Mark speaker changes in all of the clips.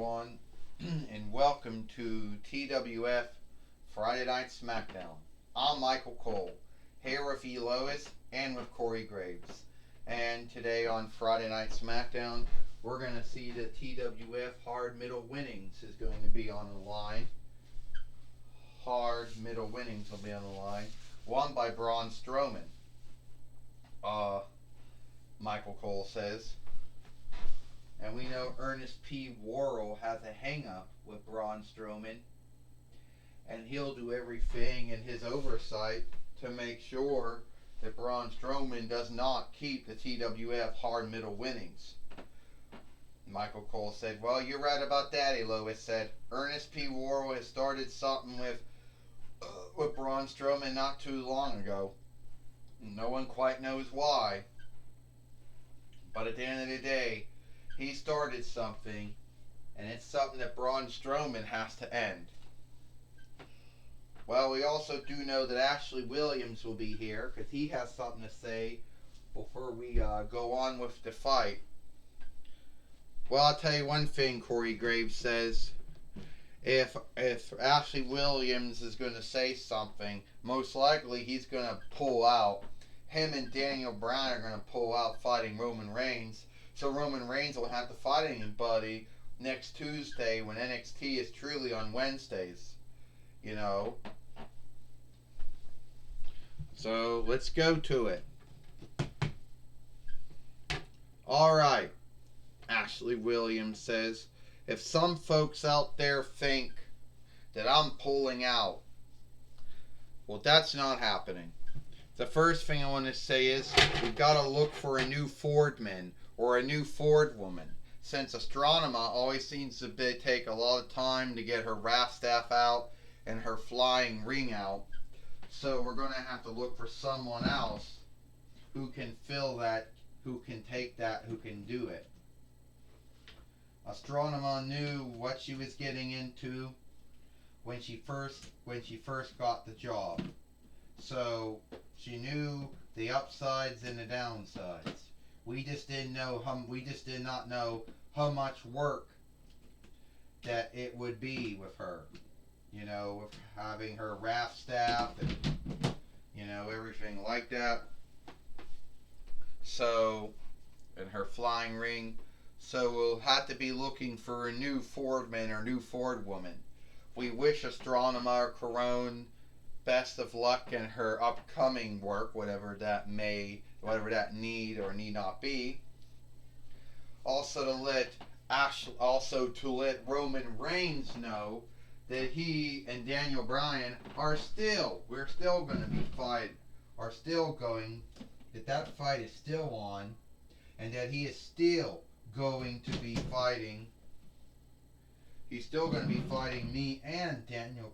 Speaker 1: everyone, and welcome to TWF Friday Night Smackdown. I'm Michael Cole, here with E. Lois and with Corey Graves. And today on Friday Night Smackdown, we're going to see the TWF Hard Middle Winnings is going to be on the line. Hard Middle Winnings will be on the line, won by Braun Strowman. Michael Cole says. And we know Ernest P. Worrell has a hang-up with Braun Strowman. And he'll do everything in his oversight to make sure that Braun Strowman does not keep the TWF Hard Middle Winnings. Michael Cole said, well, you're right about that, Lois said. Ernest P. Worrell has started something with Braun Strowman not too long ago. No one quite knows why. But at the end of the day, he started something, and it's something that Braun Strowman has to end. Well, we also do know that Ashley Williams will be here, because he has something to say before we go on with the fight. Well, I'll tell you one thing, Corey Graves says. If Ashley Williams is going to say something, most likely he's going to pull out. Him and Daniel Bryan are going to pull out fighting Roman Reigns. So Roman Reigns will have to fight anybody next Tuesday when NXT is truly on Wednesdays. You know. So let's go to it. Alright. Ashley Williams says, if some folks out there think that I'm pulling out, well, that's not happening. The first thing I want to say is we've got to look for a new Fordman or a new Ford woman, since Astronema always seems to take a lot of time to get her RAF staff out and her flying ring out. So we're going to have to look for someone else who can fill that, who can take that, who can do it. Astronema knew what she was getting into when she first got the job. So she knew the upsides and the downsides. We just did not know how much work that it would be with her. You know, with having her RAF staff and, you know, everything like that. So, and her flying ring. So we'll have to be looking for a new Fordman or new Ford woman. We wish Astronema or Corone best of luck in her upcoming work, whatever that need or need not be. Also to let Roman Reigns know that he and Daniel Bryan we're still going to be fighting, that fight is still on, and that he is still going to be fighting. He's still going to be fighting me and Daniel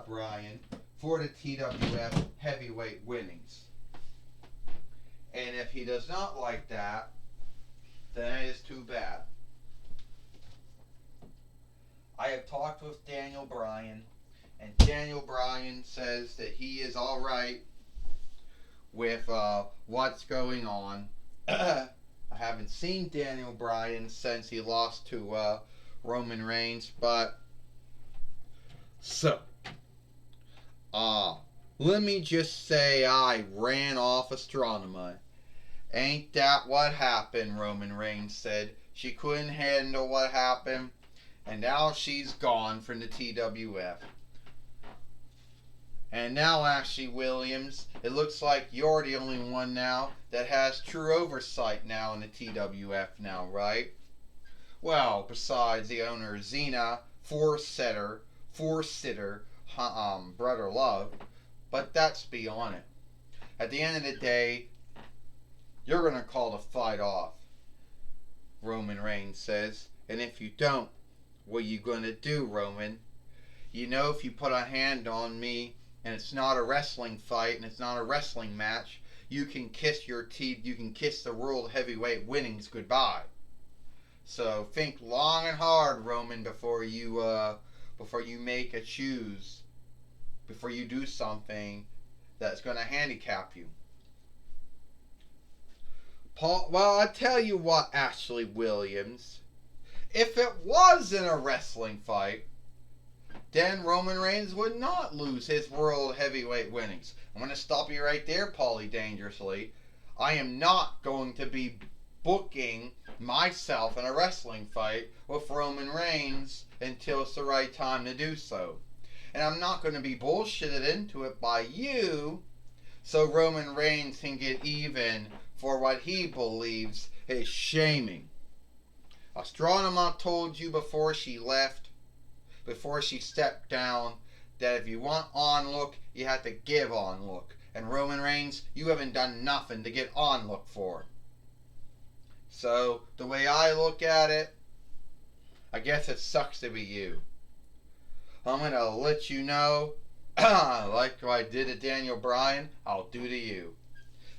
Speaker 1: Bryan for the TWF heavyweight winnings. And if he does not like that, then it is too bad. I have talked with Daniel Bryan, and Daniel Bryan says that he is alright with what's going on. I haven't seen Daniel Bryan since he lost to Roman Reigns, but let me just say I ran off Astronema. Ain't that what happened, Roman Reigns said. She couldn't handle what happened, and now she's gone from the TWF. And now, Ashley Williams, it looks like you're the only one now that has true oversight now in the TWF now, right? Well, besides the owner Xena, four-sitter, Brother Love, but that's beyond it. At the end of the day, you're going to call the fight off, Roman Reigns says. And if you don't, what are you going to do, Roman? You know, if you put a hand on me and it's not a wrestling fight and it's not a wrestling match, you can kiss the world heavyweight winnings goodbye. So think long and hard, Roman, before you make a choose, before you do something that's going to handicap you. Well, I tell you what, Ashley Williams, if it was in a wrestling fight, then Roman Reigns would not lose his World Heavyweight winnings. I'm going to stop you right there, Paulie Dangerously. I am not going to be booking myself in a wrestling fight with Roman Reigns until it's the right time to do so. And I'm not going to be bullshitted into it by you so Roman Reigns can get even for what he believes is shaming. Astronema told you before she left, before she stepped down, that if you want onlook, you have to give onlook. And Roman Reigns, you haven't done nothing to get onlook for. So, the way I look at it, I guess it sucks to be you. I'm going to let you know, like I did to Daniel Bryan, I'll do to you.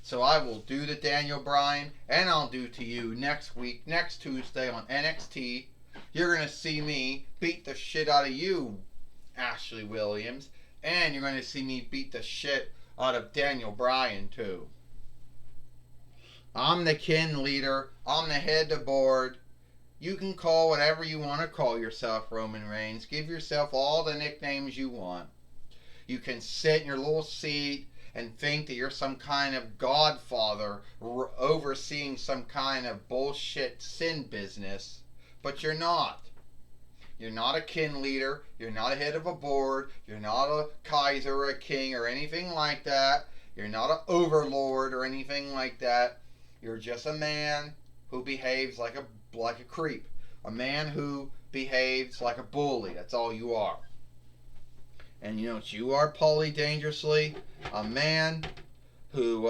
Speaker 1: So I will do to Daniel Bryan, and I'll do to you next week, next Tuesday on NXT. You're going to see me beat the shit out of you, Ashley Williams, and you're going to see me beat the shit out of Daniel Bryan too. I'm the kin leader. I'm the head of the board. You can call whatever you want to call yourself, Roman Reigns. Give yourself all the nicknames you want. You can sit in your little seat and think that you're some kind of godfather overseeing some kind of bullshit sin business, but you're not. You're not a kin leader. You're not a head of a board. You're not a Kaiser or a king or anything like that. You're not an overlord or anything like that. You're just a man who behaves like a creep. A man who behaves like a bully. That's all you are. And you know what you are, Paulie Dangerously? A man who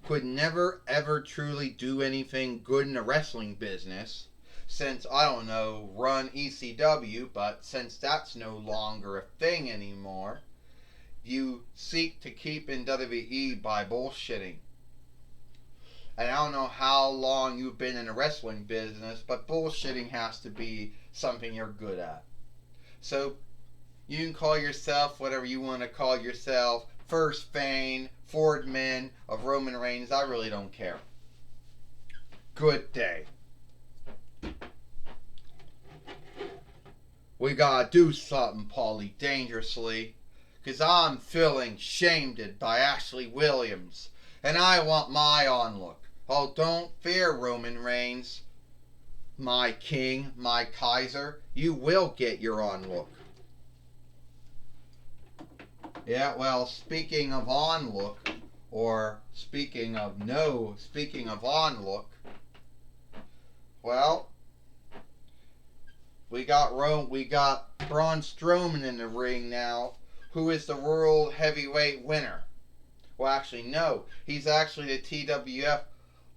Speaker 1: could never ever truly do anything good in the wrestling business. Since, I don't know, run ECW, but since that's no longer a thing anymore, you seek to keep in WWE by bullshitting. And I don't know how long you've been in the wrestling business, but bullshitting has to be something you're good at. So, you can call yourself whatever you want to call yourself, First Fane, Fordman of Roman Reigns, I really don't care. Good day. We gotta do something, Paulie Dangerously, because I'm feeling shamed by Ashley Williams, and I want my onlook. Oh, don't fear, Roman Reigns, my king, my Kaiser. You will get your onlook. Yeah, well, speaking of onlook, or speaking of onlook, well, we got Braun Strowman in the ring now, who is the World Heavyweight winner. Well, actually, no. He's actually the TWF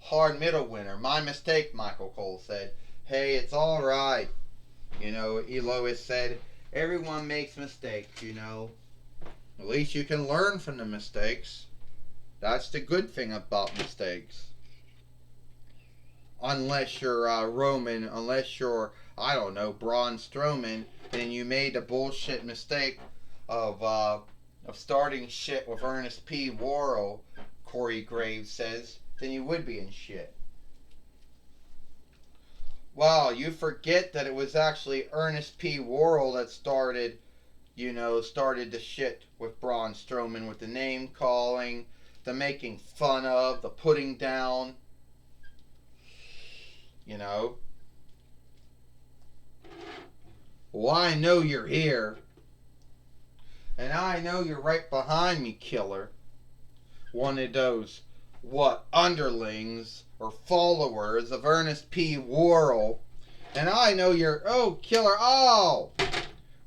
Speaker 1: Hard Middle winner. My mistake, Michael Cole said. Hey, it's alright. You know, Elois said, everyone makes mistakes, you know. At least you can learn from the mistakes. That's the good thing about mistakes. Unless you're unless you're, I don't know, Braun Strowman, and you made the bullshit mistake of starting shit with Ernest P. Worrell, Corey Graves says, then you would be in shit. Well, you forget that it was actually Ernest P. Worrell that started the shit with Braun Strowman, with the name calling, the making fun of, the putting down, you know. Well, I know you're here. And I know you're right behind me, killer. One of those, underlings or followers of Ernest P. Worrell. And I know you're, killer,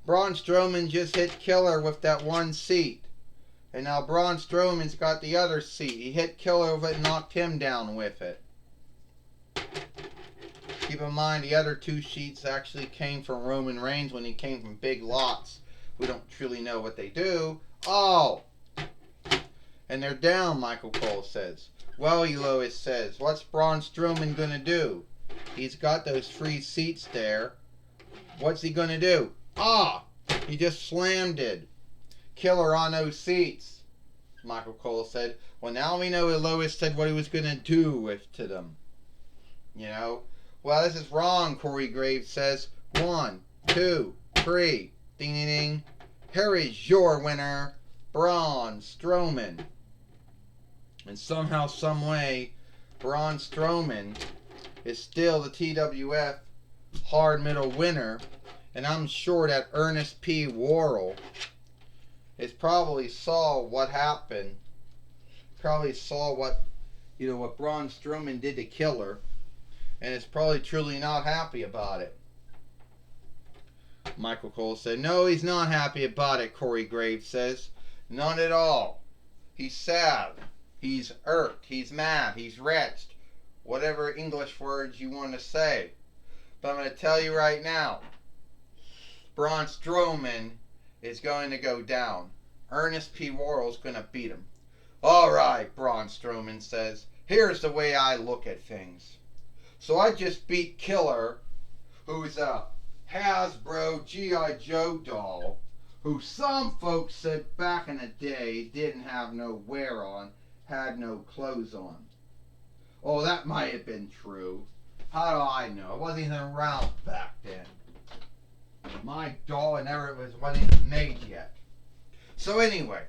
Speaker 1: Braun Strowman just hit Killer with that one seat. And now Braun Strowman's got the other seat. He hit Killer with it and knocked him down with it. Keep in mind, the other two sheets actually came from Roman Reigns when he came from Big Lots. We don't truly know what they do. And they're down, Michael Cole says. Well, Elois says, what's Braun Strowman gonna do? He's got those free seats there. What's he gonna do? He just slammed it. Killer on those seats, Michael Cole said. Well, now we know Elois said what he was gonna do to them. You know? Well, this is wrong, Corey Graves says. 1, 2, 3. Ding, ding, ding. Here is your winner, Braun Strowman. And somehow, some way, Braun Strowman is still the TWF hard middle winner. And I'm sure that Ernest P. Worrell has probably saw what happened. Probably saw what Braun Strowman did to Killer. And is probably truly not happy about it. Michael Cole said, no, he's not happy about it, Corey Graves says. None at all. He's sad. He's irked. He's mad. He's wretched. Whatever English words you want to say. But I'm going to tell you right now, Braun Strowman is going to go down. Ernest P. Worrell's going to beat him. All right, Braun Strowman says, here's the way I look at things. So I just beat Killer, who's a Hasbro G.I. Joe doll, who some folks said back in the day didn't have no wear on, had no clothes on. Oh, that might have been true. How do I know? I wasn't even around back then. My doll wasn't even made yet. So anyway,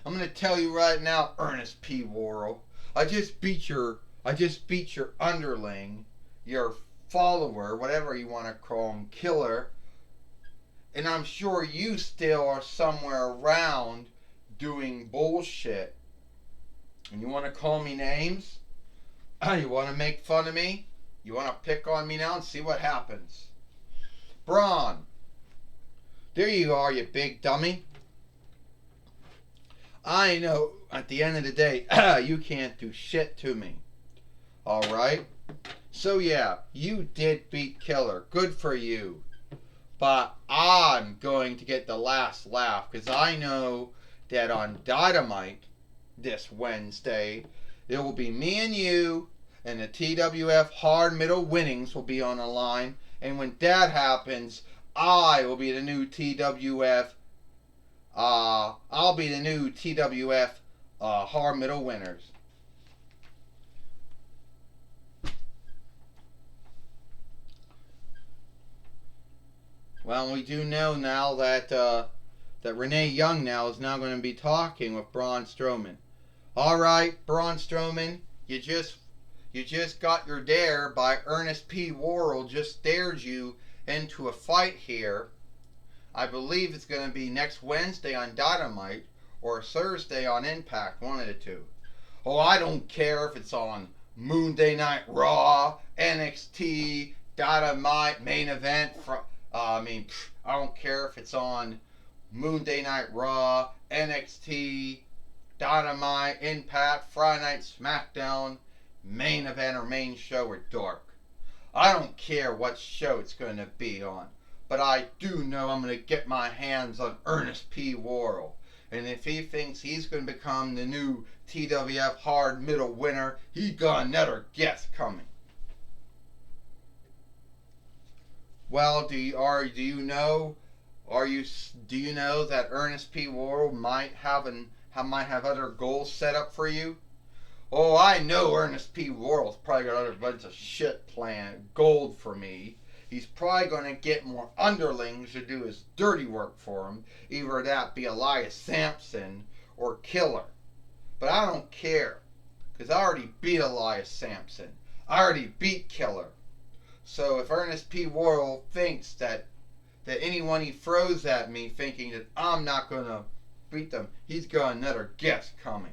Speaker 1: I'm going to tell you right now, Ernest P. Worrell, I just beat your underling, your follower, whatever you want to call him, Killer, and I'm sure you still are somewhere around doing bullshit. And you want to call me names? You want to make fun of me? You want to pick on me now and see what happens? Braun, there you are, you big dummy. I know at the end of the day, you can't do shit to me. Alright? So yeah, you did beat Killer. Good for you. But I'm going to get the last laugh because I know that on Dynamite this Wednesday, it will be me and you and the TWF hard middle winnings will be on the line. And when that happens, I will be the new TWF. I'll be the new TWF hard middle winners. Well, we do know now that that Renee Young now is now going to be talking with Braun Strowman. All right, Braun Strowman, you just got your dare by Ernest P. Worrell. Just dared you into a fight here. I believe it's going to be next Wednesday on Dynamite or Thursday on Impact, one of the two. Oh, I don't care if it's on Monday Night Raw, NXT, Dynamite, main event. I don't care if it's on Monday Night Raw, NXT, Dynamite, Impact, Friday Night Smackdown, main event or main show or dark. I don't care what show it's going to be on. But I do know I'm going to get my hands on Ernest P. Worrell. And if he thinks he's going to become the new TWF hard middle winner, he got another guest coming. Well, do you know that Ernest P. Worrell might have other goals set up for you? Oh, I know Ernest P. Worrell's probably got other bunch of shit planned, gold for me. He's probably going to get more underlings to do his dirty work for him. Either that be Elias Sampson or Killer. But I don't care. Because I already beat Elias Sampson. I already beat Killer. So if Ernest P. Worrell thinks that anyone he throws at me thinking that I'm not going to beat them, he's got another guest coming.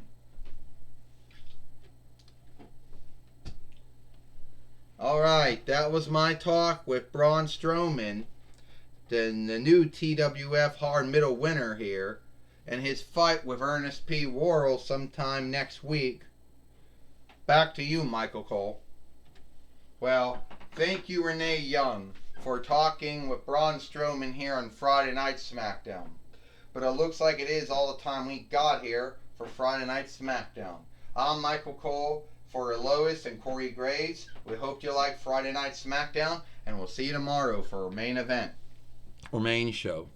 Speaker 1: Alright, that was my talk with Braun Strowman, the new TWF hard middle winner here, and his fight with Ernest P. Worrell sometime next week. Back to you, Michael Cole. Well, thank you, Renee Young, for talking with Braun Strowman here on Friday Night Smackdown. But it looks like it is all the time we got here for Friday Night Smackdown. I'm Michael Cole. For Lois and Corey Graves, we hope you like Friday Night Smackdown, and we'll see you tomorrow for our main event or main show.